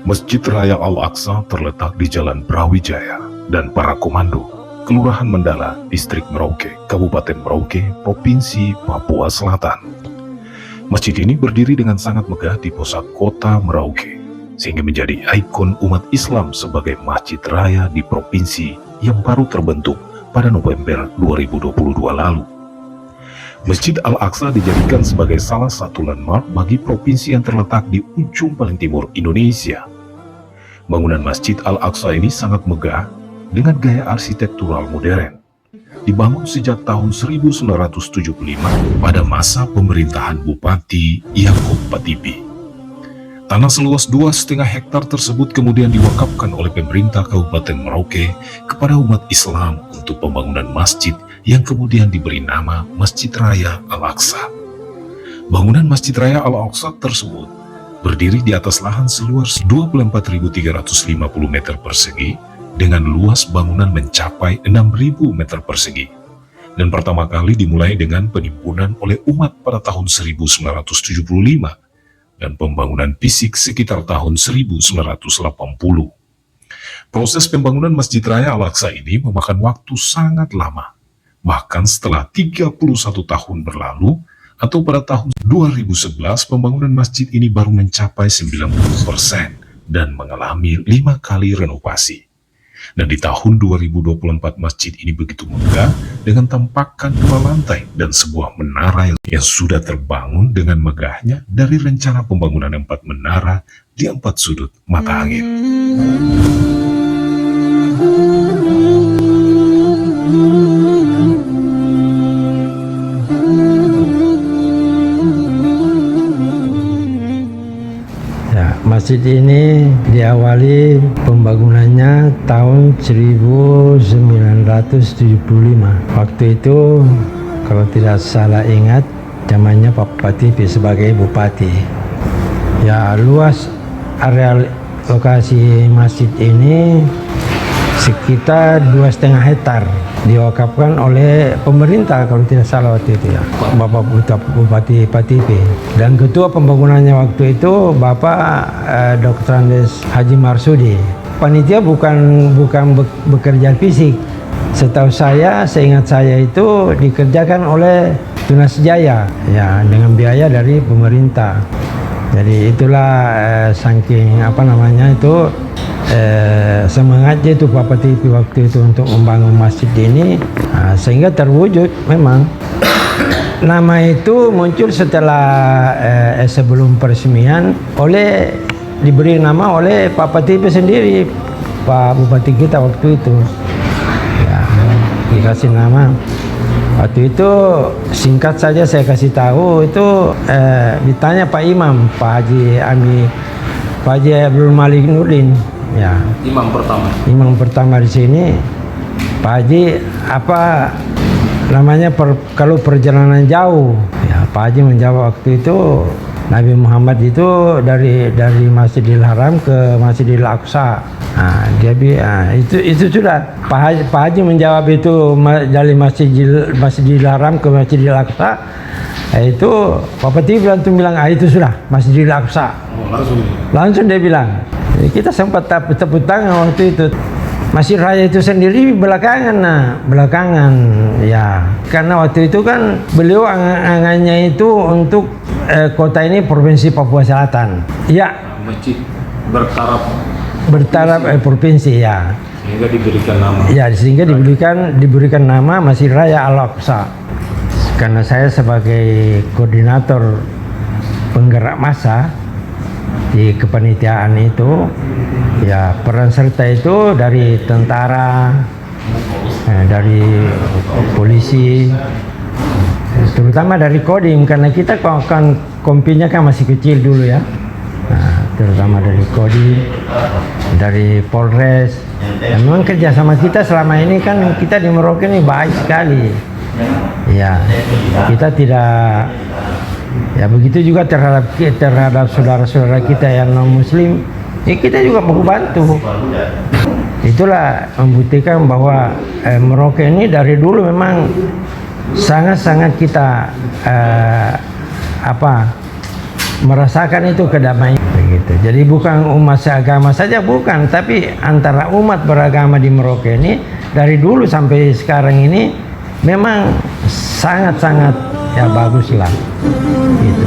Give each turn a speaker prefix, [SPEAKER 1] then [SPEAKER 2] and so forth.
[SPEAKER 1] Masjid Raya Al-Aqsa terletak di Jalan Brawijaya dan Para Komando, Kelurahan Mandala, Distrik Merauke, Kabupaten Merauke, Provinsi Papua Selatan. Masjid ini berdiri dengan sangat megah di pusat kota Merauke, sehingga menjadi ikon umat Islam sebagai masjid raya di provinsi yang baru terbentuk pada November 2022 lalu. Masjid Al-Aqsa dijadikan sebagai salah satu landmark bagi provinsi yang terletak di ujung paling timur Indonesia. Bangunan Masjid Al-Aqsa ini sangat megah dengan gaya arsitektural modern. Dibangun sejak tahun 1975 pada masa pemerintahan Bupati Yaakob Patibi. Tanah seluas 2,5 hektar tersebut kemudian diwakafkan oleh pemerintah Kabupaten Merauke kepada umat Islam untuk pembangunan masjid yang kemudian diberi nama Masjid Raya Al-Aqsa. Bangunan Masjid Raya Al-Aqsa tersebut berdiri di atas lahan seluas 24.350 meter persegi dengan luas bangunan mencapai 6.000 meter persegi. Dan pertama kali dimulai dengan penimbunan oleh umat pada tahun 1975 dan pembangunan fisik sekitar tahun 1980. Proses pembangunan Masjid Raya Al-Aqsa ini memakan waktu sangat lama. Bahkan setelah 31 tahun berlalu, atau pada tahun 2011 pembangunan masjid ini baru mencapai 90% dan mengalami 5 kali renovasi. Dan di tahun 2024 masjid ini begitu megah dengan tampakan 2 lantai dan sebuah menara yang sudah terbangun dengan megahnya dari rencana pembangunan 4 menara di 4 sudut mata angin.
[SPEAKER 2] Masjid ini diawali pembangunannya tahun 1975. Waktu itu kalau tidak salah ingat zamannya Pak Patibi sebagai bupati. Ya, luas area lokasi masjid ini sekitar 2,5 hektar diwakafkan oleh pemerintah kalau tidak salah waktu itu ya, Bapak Bupati Patibi. Dan ketua pembangunannya waktu itu Bapak Dr. Andes Haji Marsudi. Panitia bukan bekerja fisik. Setahu saya, seingat saya itu dikerjakan oleh Tunas Jaya ya, dengan biaya dari pemerintah. Jadi itulah saking semangatnya itu Pak Patibi waktu itu untuk membangun masjid ini, sehingga terwujud memang. Nama itu muncul setelah sebelum peresmian diberi nama oleh Pak Patibi sendiri, Pak Bupati kita waktu itu. Ya, dikasih nama. Waktu itu singkat saja saya kasih tahu itu ditanya Pak Imam, Pak Haji Abdul Malik Nurdin. Ya, imam pertama di sini, Pak Haji, apa namanya kalau perjalanan jauh? Ya, Pak Haji menjawab waktu itu Nabi Muhammad itu dari Masjidil Haram ke Masjidil Aqsa. Nah, itu sudah Pak Haji menjawab itu dari Masjidil Haram ke Masjidil Aqsa. Itu Pak Patibi langsung bilang, itu sudah Masjidil Aqsa. Langsung dia bilang. Kita sempat tepuk tangan waktu itu. Masjid Raya itu sendiri belakangan ya, karena waktu itu kan beliau angannya itu untuk kota ini Provinsi Papua Selatan ya,
[SPEAKER 1] Masjid
[SPEAKER 2] bertaraf provinsi ya,
[SPEAKER 1] sehingga diberikan nama
[SPEAKER 2] sehingga diberikan nama Masjid Raya Al-Aqsa. Karena saya sebagai koordinator penggerak massa di kepanitiaan itu ya, peran serta itu dari tentara, dari polisi, terutama dari Kodim, karena kita kan kompinya kan masih kecil dulu ya. Nah, terutama dari Kodim, dari Polres. Dan memang kerjasama kita selama ini kan kita di Merauke ini baik sekali. Ya, kita tidak, ya begitu juga terhadap saudara-saudara kita yang non Muslim. Ya kita juga mau bantu. Itulah membuktikan bahwa Merauke ini dari dulu memang sangat-sangat kita merasakan itu kedamaian begitu. Jadi bukan umat seagama saja, bukan, tapi antara umat beragama di Merauke ini dari dulu sampai sekarang ini memang sangat-sangat ya bagus lah gitu.